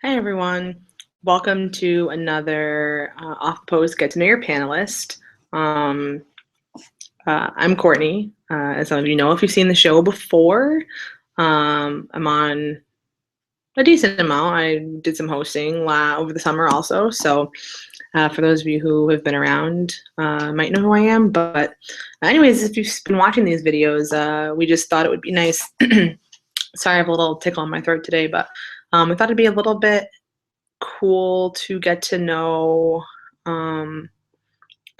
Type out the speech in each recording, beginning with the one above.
Hi, everyone. Welcome to another Off the Post Get to Know Your Panelist. Um, I'm Courtney. As some of you know, if you've seen the show before, I'm on a decent amount. I did some hosting over the summer also. So for those of you who have been around, might know who I am. But anyways, if you've been watching these videos, we just thought it would be nice. Sorry, I have a little tickle in my throat today, but I thought it'd be a little bit cool to get to know the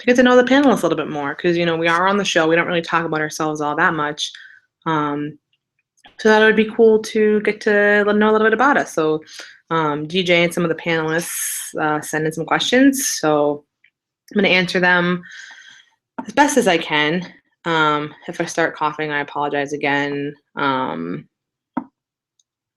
panelists a little bit more, because we are on the show. We don't really talk about ourselves all that much, so that would be cool to get to know a little bit about us. So DJ and some of the panelists send in some questions, so I'm going to answer them as best as I can. If I start coughing, I apologize again.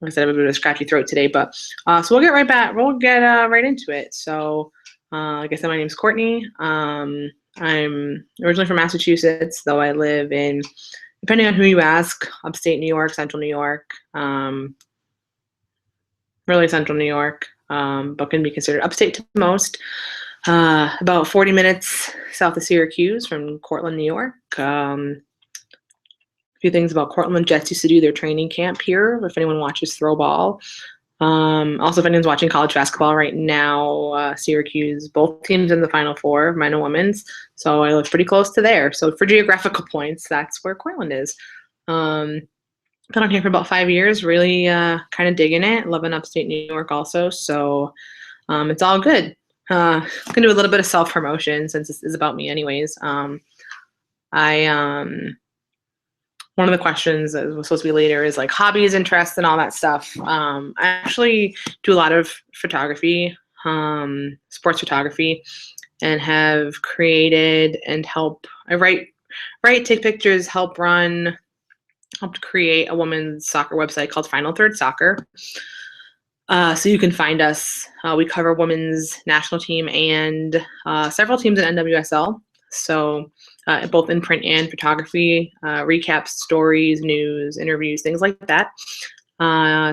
Like I said, I have a bit of a scratchy throat today, but so we'll get right back. We'll get right into it. So, like I said, my name is Courtney. I'm originally from Massachusetts, though I live in, depending on who you ask, upstate New York, central New York, really central New York, but can be considered upstate to most. About 40 minutes south of Syracuse from Cortland, New York. A few things about Cortland: Jets used to do their training camp here, if anyone watches throw ball. Also, if anyone's watching college basketball right now, Syracuse, both teams in the Final Four, men and women's. So I live pretty close to there. So for geographical points, that's where Cortland is. Been on here for about 5 years, really kind of digging it, loving upstate New York also. So it's all good. I'm gonna do a little bit of self-promotion since this is about me anyways. One of the questions that was supposed to be later is like hobbies, interests, and all that stuff. I actually do a lot of photography, sports photography, and have created and I write, take pictures, helped create a women's soccer website called Final Third Soccer. So you can find us. We cover women's national team and several teams in NWSL. So both in print and photography, recaps, stories, news, interviews, things like that.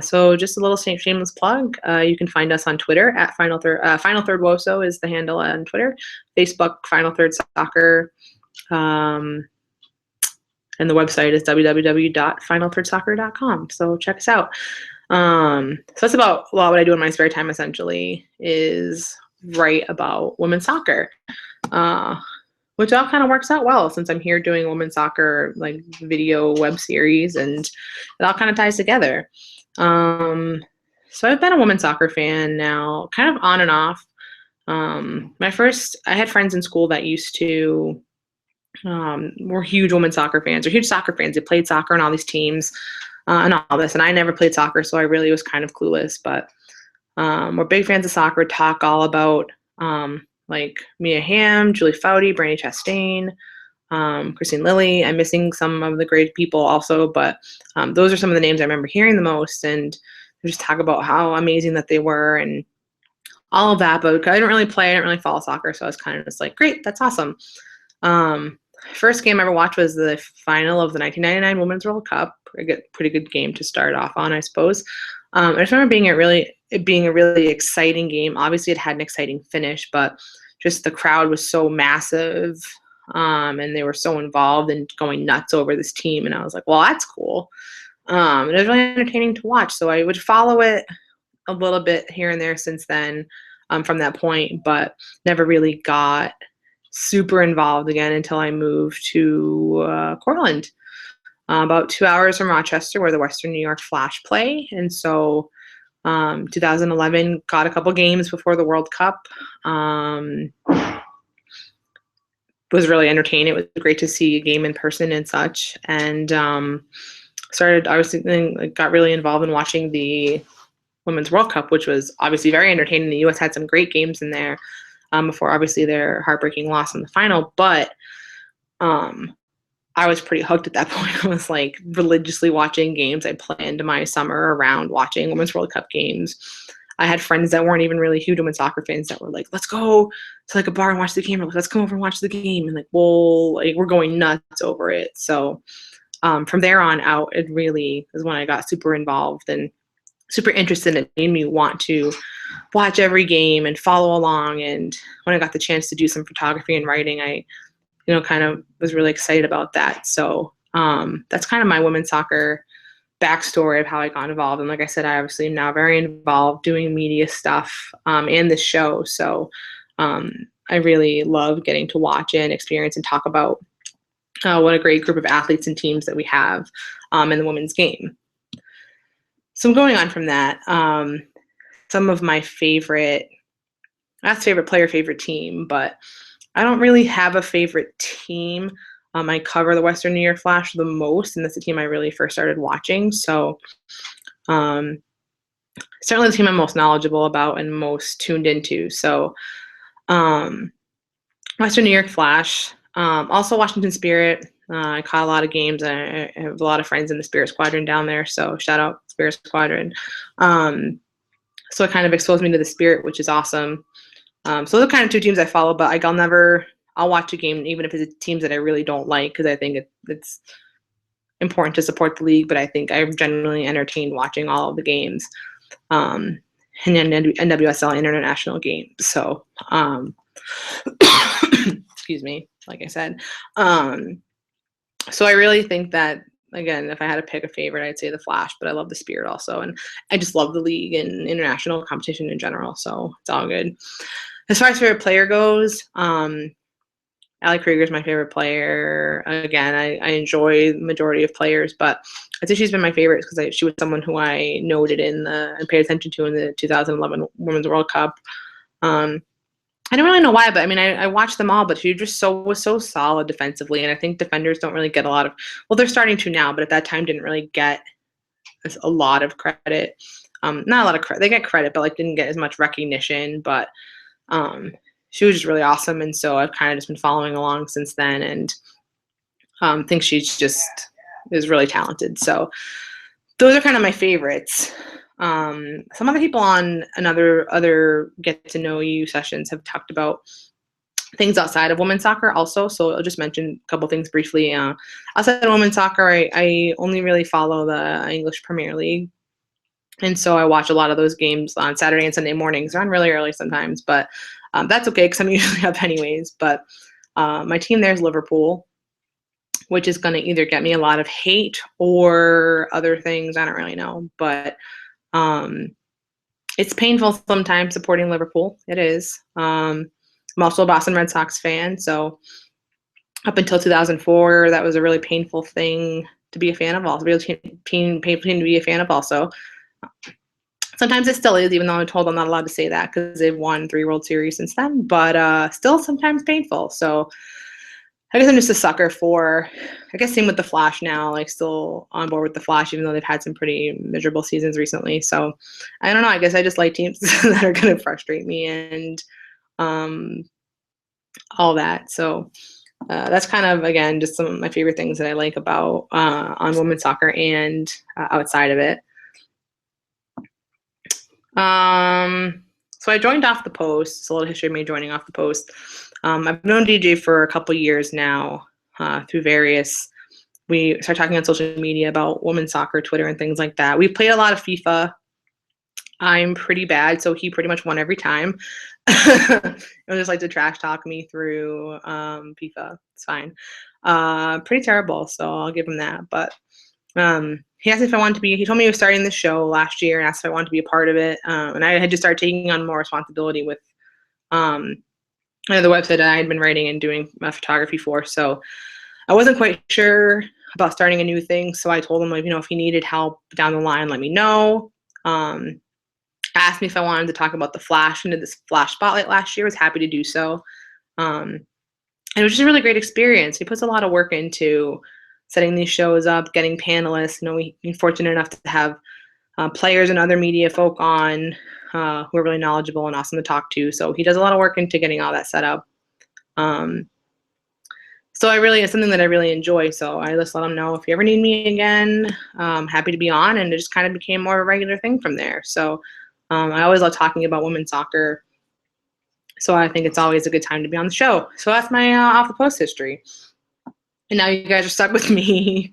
So just a little shameless plug. You can find us on Twitter at Final Third Woso is the handle on Twitter. Facebook, Final Third Soccer. And the website is www.finalthirdsoccer.com. So check us out. So that's about a lot what I do in my spare time, essentially, is write about women's soccer. Which all kind of works out well since I'm here doing women's soccer like video web series, and it all kind of ties together. So I've been a women's soccer fan now, kind of on and off. I had friends in school that used to were huge women's soccer fans or huge soccer fans. They played soccer on all these teams and all this, and I never played soccer, so I really was kind of clueless. But we're big fans of soccer. Talk all about like Mia Hamm, Julie Foudy, Brandy Chastain, Christine Lilly. I'm missing some of the great people also, but those are some of the names I remember hearing the most, and just talk about how amazing that they were and all of that. But I didn't really play, I didn't really follow soccer, so I was kind of just like, great, that's awesome. First game I ever watched was the final of the 1999 Women's World Cup. A pretty good game to start off on, I suppose. I just remember it being a really exciting game. Obviously, it had an exciting finish, but just the crowd was so massive, and they were so involved and going nuts over this team. And I was like, well, that's cool. And it was really entertaining to watch. So I would follow it a little bit here and there since then, from that point, but never really got super involved again until I moved to Cortland. About 2 hours from Rochester, where the Western New York Flash play. And so 2011 got a couple games before the World Cup. Was really entertaining. It was great to see a game in person and such. And got really involved in watching the Women's World Cup, which was obviously very entertaining. The U.S. had some great games in there before obviously their heartbreaking loss in the final. But I was pretty hooked at that point. I was like religiously watching games. I planned my summer around watching Women's World Cup games. I had friends that weren't even really huge women's soccer fans that were like, let's go to like a bar and watch the game. Or like, let's come over and watch the game. And like, well, like, we're going nuts over it. So from there on out, it really is when I got super involved and super interested. It made me want to watch every game and follow along. And when I got the chance to do some photography and writing, I, kind of was really excited about that. So that's kind of my women's soccer backstory of how I got involved. And like I said, I obviously am now very involved doing media stuff and this show. So I really love getting to watch and experience and talk about what a great group of athletes and teams that we have in the women's game. So going on from that, some of my favorite, not favorite player, favorite team, but I don't really have a favorite team. I cover the Western New York Flash the most, and that's the team I really first started watching. So certainly the team I'm most knowledgeable about and most tuned into. So Western New York Flash, also Washington Spirit. I caught a lot of games. I have a lot of friends in the Spirit Squadron down there, so shout out Spirit Squadron. So it kind of exposed me to the Spirit, which is awesome. So those are kind of two teams I follow, but I'll watch a game even if it's teams that I really don't like, because I think it's important to support the league, but I think I'm generally entertained watching all of the games and NWSL international games. So excuse me, like I said. So I really think that, again, if I had to pick a favorite, I'd say the Flash, but I love the Spirit also. And I just love the league and international competition in general. So it's all good. As far as favorite player goes, Ali Krieger is my favorite player. Again, I enjoy the majority of players, but I'd say she's been my favorite because she was someone who I noted and paid attention to in the 2011 Women's World Cup. I don't really know why, but I mean, I watched them all, but she just was so solid defensively. And I think defenders don't really get well, they're starting to now, but at that time didn't really get a lot of credit. Not a lot of credit. They get credit, but like didn't get as much recognition. But she was just really awesome. And so I've kind of just been following along since then, and think she's just is really talented. So those are kind of my favorites. Some other people on other get to know you sessions have talked about things outside of women's soccer also. So I'll just mention a couple things briefly. Outside of women's soccer, I only really follow the English Premier League. And so I watch a lot of those games on Saturday and Sunday mornings. They're on really early sometimes, but that's okay because I'm usually up anyways. But my team there is Liverpool, which is going to either get me a lot of hate or other things. I don't really know, but it's painful sometimes supporting Liverpool. It is. I'm also a Boston Red Sox fan, so up until 2004, that was a really painful thing to be a fan of. Also, really painful thing to be a fan of. Also, sometimes it still is, even though I'm told I'm not allowed to say that because they've won 3 World Series since then. But still, sometimes painful. So I guess I'm just a sucker for, I guess same with the Flash now, like still on board with the Flash, even though they've had some pretty miserable seasons recently. So I don't know, I guess I just like teams that are going to frustrate me and all that. So that's kind of, again, just some of my favorite things that I like about on women's soccer and outside of it. So I joined Off the Post. It's a little history of me joining Off the Post. I've known DJ for a couple years now through we started talking on social media about women's soccer, Twitter, and things like that. We've played a lot of FIFA. I'm pretty bad, so he pretty much won every time. He'll just like to trash talk me through FIFA. It's fine. Pretty terrible, so I'll give him that. But he asked if I wanted to he told me he was starting the show last year and asked if I wanted to be a part of it. And I had just started taking on more responsibility with the website that I had been writing and doing photography for. So I wasn't quite sure about starting a new thing. So I told him, like, if he needed help down the line, let me know. Asked me if I wanted to talk about the Flash and did this Flash Spotlight last year. I was happy to do so. And it was just a really great experience. He puts a lot of work into setting these shows up, getting panelists. We're fortunate enough to have players and other media folk on who are really knowledgeable and awesome to talk to. So he does a lot of work into getting all that set up. So it's something that I really enjoy. So I just let him know if you ever need me again, I'm happy to be on. And it just kind of became more of a regular thing from there. So I always love talking about women's soccer. So I think it's always a good time to be on the show. So that's my Off the Post history. And now you guys are stuck with me.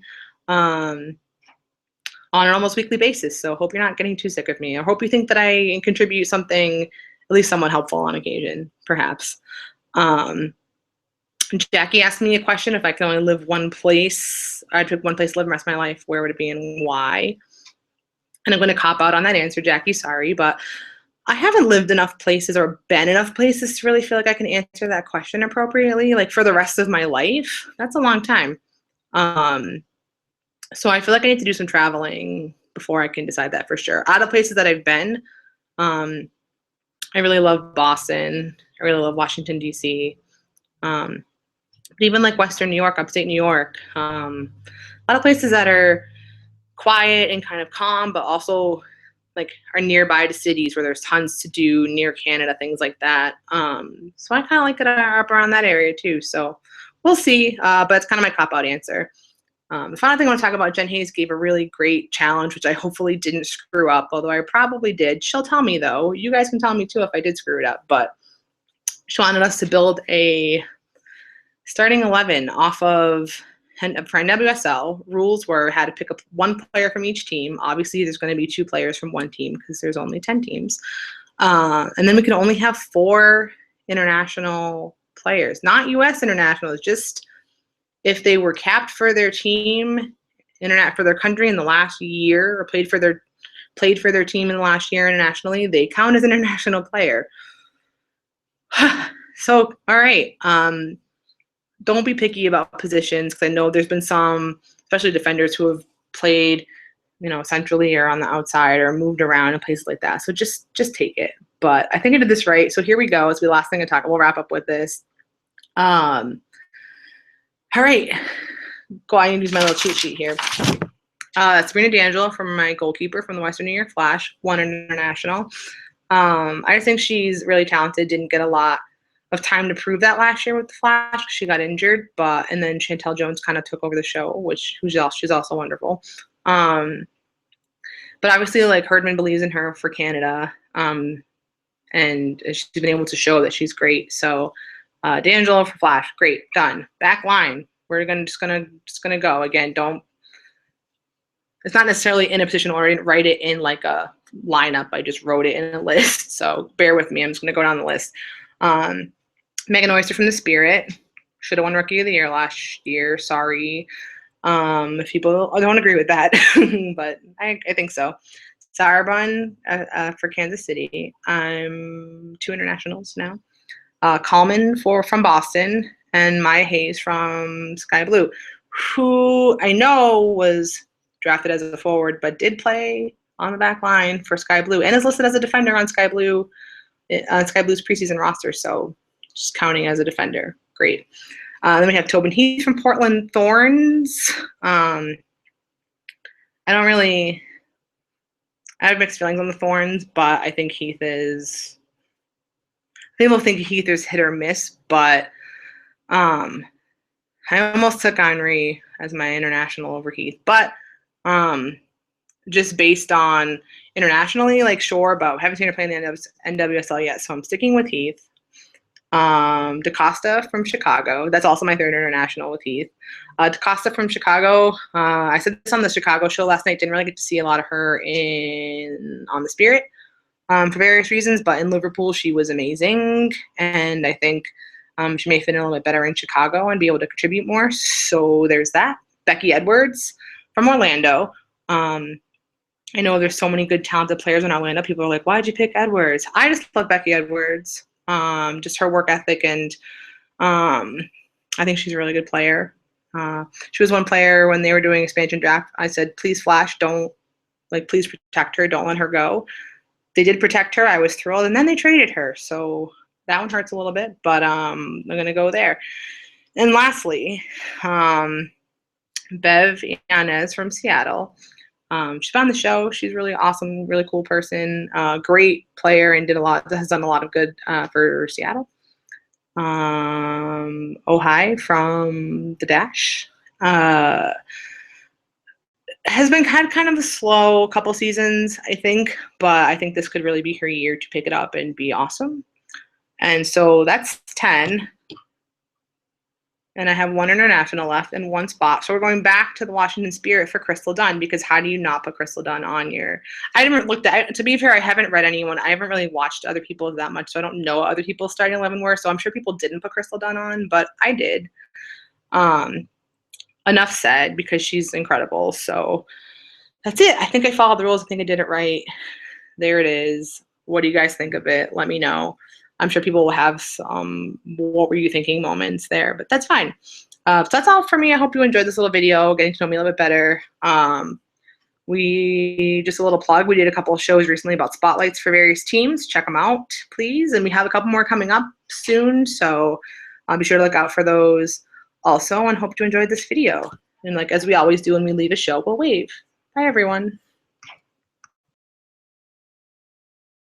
on an almost weekly basis. So hope you're not getting too sick of me. I hope you think that I contribute something at least somewhat helpful on occasion, perhaps. Jackie asked me a question: if I could only live one place, I'd pick one place to live the rest of my life, where would it be and why? And I'm going to cop out on that answer, Jackie, sorry, but I haven't lived enough places or been enough places to really feel like I can answer that question appropriately. Like for the rest of my life, that's a long time. So I feel like I need to do some traveling before I can decide that for sure. Out of places that I've been, I really love Boston. I really love Washington, D.C. But even like Western New York, upstate New York, a lot of places that are quiet and kind of calm, but also like are nearby to cities where there's tons to do, near Canada, things like that. So I kind of like it up around that area too. So we'll see, but it's kind of my cop-out answer. The final thing I want to talk about, Jen Hayes gave a really great challenge, which I hopefully didn't screw up, although I probably did. She'll tell me though. You guys can tell me too if I did screw it up, but she wanted us to build a starting 11 off of, for NWSL, rules were had to pick up one player from each team. Obviously, there's going to be 2 players from one team because there's only 10 teams. And then we can only have 4 international players, not U.S. internationals, just if they were capped for their team, for their country in the last year, or played for their team in the last year internationally, they count as an international player. So, all right. Don't be picky about positions, because I know there's been some, especially defenders, who have played, centrally or on the outside or moved around in places like that. So just take it. But I think I did this right. So here we go. It's the last thing to talk. We'll wrap up with this. All right. Go. I need to use my little cheat sheet here. Sabrina D'Angelo, from my goalkeeper from the Western New York Flash, won an international. I just think she's really talented. Didn't get a lot of time to prove that last year with the Flash. She got injured, and then Chantel Jones kind of took over the show, she's also wonderful. But obviously, like, Herdman believes in her for Canada, and she's been able to show that she's great. So D'Angelo for Flash, great, done. Back line, we're just gonna go again. It's not necessarily in a position or write it in like a lineup. I just wrote it in a list, so bear with me. I'm just gonna go down the list. Megan Oyster from the Spirit, should have won Rookie of the Year last year. Sorry, if people don't agree with that, but I think so. Sarah Bunn for Kansas City. I'm 2 internationals now. Coleman from Boston, and Maya Hayes from Sky Blue, who I know was drafted as a forward, but did play on the back line for Sky Blue and is listed as a defender on Sky Blue's preseason roster. So just counting as a defender. Great. Then we have Tobin Heath from Portland Thorns. I have mixed feelings on the Thorns, but I think people think Heath is hit or miss, but I almost took Henry as my international over Heath, but just based on internationally, like, sure, but haven't seen her play in the NWSL yet, so I'm sticking with Heath. DaCosta from Chicago. That's also my 3rd international with Heath. DaCosta from Chicago. I said this on the Chicago show last night. Didn't really get to see a lot of her on the Spirit for various reasons, but in Liverpool she was amazing, and I think she may fit in a little bit better in Chicago and be able to contribute more. So there's that. Becky Edwards from Orlando. I know there's so many good, talented players in Orlando. People are like, why'd you pick Edwards? I just love Becky Edwards. Just her work ethic, and I think she's a really good player. She was one player when they were doing expansion draft. I said, please, Flash, please protect her. Don't let her go. They did protect her. I was thrilled. And then they traded her. So that one hurts a little bit, but I'm going to go there. And lastly, Bev Yanez from Seattle. She's on the show. She's really awesome, really cool person, great player, and has done a lot of good for Seattle. Ohai from the Dash has been kind of a slow couple seasons, I think, but I think this could really be her year to pick it up and be awesome. And so that's 10. And I have one international left and one spot. So we're going back to the Washington Spirit for Crystal Dunn, because how do you not put Crystal Dunn on your, I haven't looked at, to be fair, I haven't read anyone. I haven't really watched other people's that much, so I don't know what other people's starting 11 were. So I'm sure people didn't put Crystal Dunn on, but I did. Enough said, because she's incredible. So that's it. I think I followed the rules. I think I did it right. There it is. What do you guys think of it? Let me know. I'm sure people will have some what were you thinking moments there, but that's fine. So that's all for me. I hope you enjoyed this little video, getting to know me a little bit better. We just a little plug. We did a couple of shows recently about spotlights for various teams. Check them out, please. And we have a couple more coming up soon, so be sure to look out for those also, and hope you enjoyed this video. And like as we always do when we leave a show, we'll wave. Bye, everyone.